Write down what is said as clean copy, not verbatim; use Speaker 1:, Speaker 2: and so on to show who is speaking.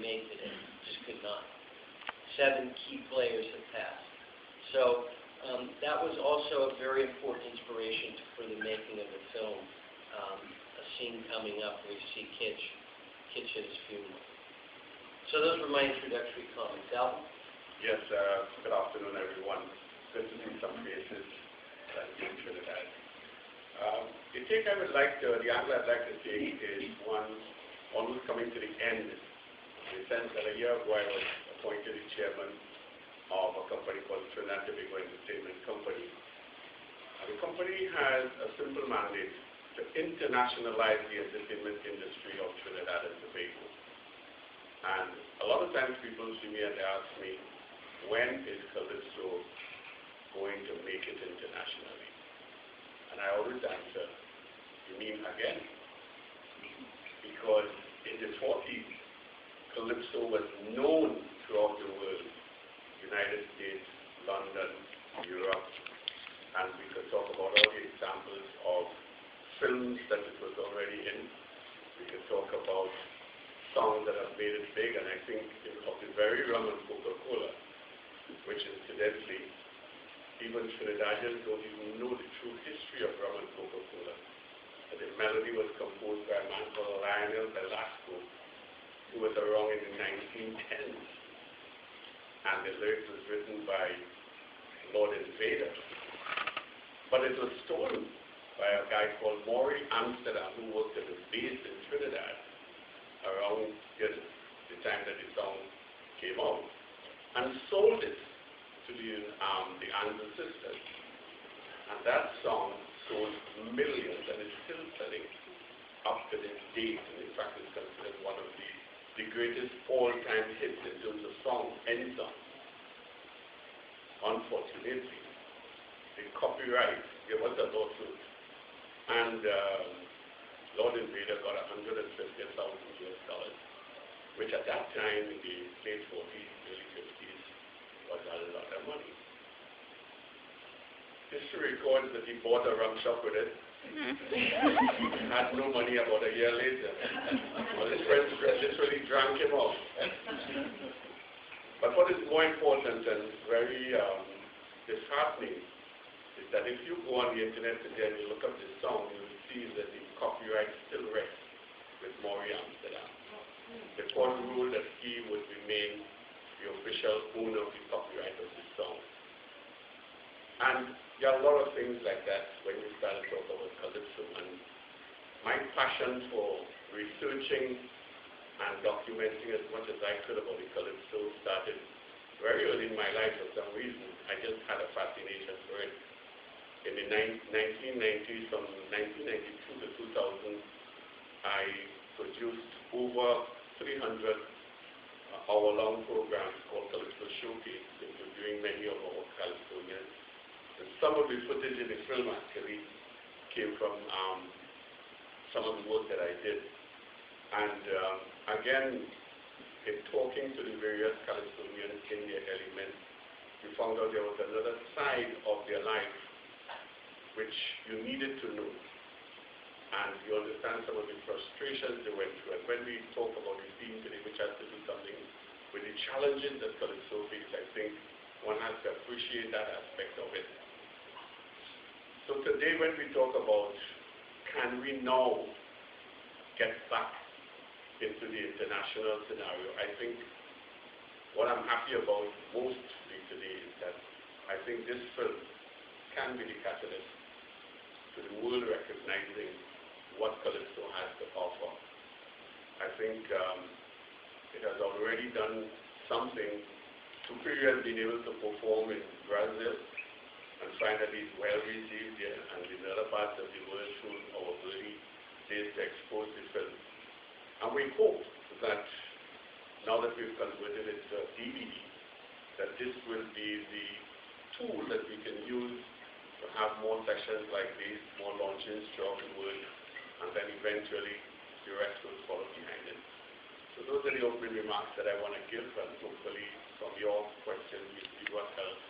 Speaker 1: made today. Just could not. 7 key players have passed. So that was also a very important inspiration for the making of the film. A scene coming up where you see Kitch at his funeral. So those were my introductory comments. Alvin?
Speaker 2: Yes, good afternoon, everyone. Good to see some faces that you Trinidad. The angle I'd like to take is one almost coming to the end, in the sense that a year ago I was appointed the chairman of a company called Trinidad Tobago Entertainment Company. The company has a simple mandate to internationalize the entertainment industry of Trinidad and Tobago. And a lot of times people see me and they ask me, when is Calypso going to make it internationally? And I always answer, you mean again? Because in the 40s, Calypso was known throughout the world, United States, London, Europe, and we could talk about all the examples of films that it was already in. We could talk about songs that have made it big, and I think of the very rum and Coca-Cola, which incidentally, even Trinidadians don't even know the true history of rum and Coca-Cola. The melody was composed by a man called Lionel Velasco, who was around in the 1910s. And the lyrics was written by Lord Invader. But it was stolen by a guy called Maury Amsterdam, who worked at the base in Trinidad around the time that the song came out, and sold it to the Anza sisters. And that song sold millions and is still selling up to this date. And in fact, it's considered one of the greatest all-time hits in terms of song, any song. Unfortunately, the copyright, there was a lawsuit, and Lord Invader got $150,000, which at that time in the late 40s, early 50s, was a lot of money. History records that he bought a rum shop with it. Had no money about a year later. Well, his friends literally drank him off. But what is more important and very disheartening is that if you go on the internet today and you look up this song, you will see that the copyright still rests with Maury Amsterdam. The court ruled that he would remain the official owner of the copyright of this song. And there are a lot of things like that when you start to talk about Calypso. And my passion for researching and documenting as much as I could about the Calypso started very early in my life for some reason. I just had a fascination for it. In the 1990s, from 1992 to 2000, I produced over 300 hour-long programs called Calypso Showcase, interviewing many of our Calypsonians. And some of the footage in the film actually came from some of the work that I did. And again, in talking to the various Calypsonians in their elements, we found out there was another side of their life which you needed to know. And you understand some of the frustrations they went through. And when we talk about the theme today, which has to do something with the challenges that Calypso face, I think one has to appreciate that aspect of it. So today when we talk about can we now get back into the international scenario, I think what I'm happy about mostly today is that I think this film can be the catalyst to the world recognizing what Calypso has to offer. I think it has already done something. Superior has been able to perform in Brazil and finally it's well received there, and in other parts of the world through our early days to expose the film. And we hope that now that we've converted it to a DVD, that this will be the tool that we can use to have more sessions like this, more launches throughout the world, and then eventually the rest will follow behind it. So those are the opening remarks that I want to give, and hopefully from your questions you see what else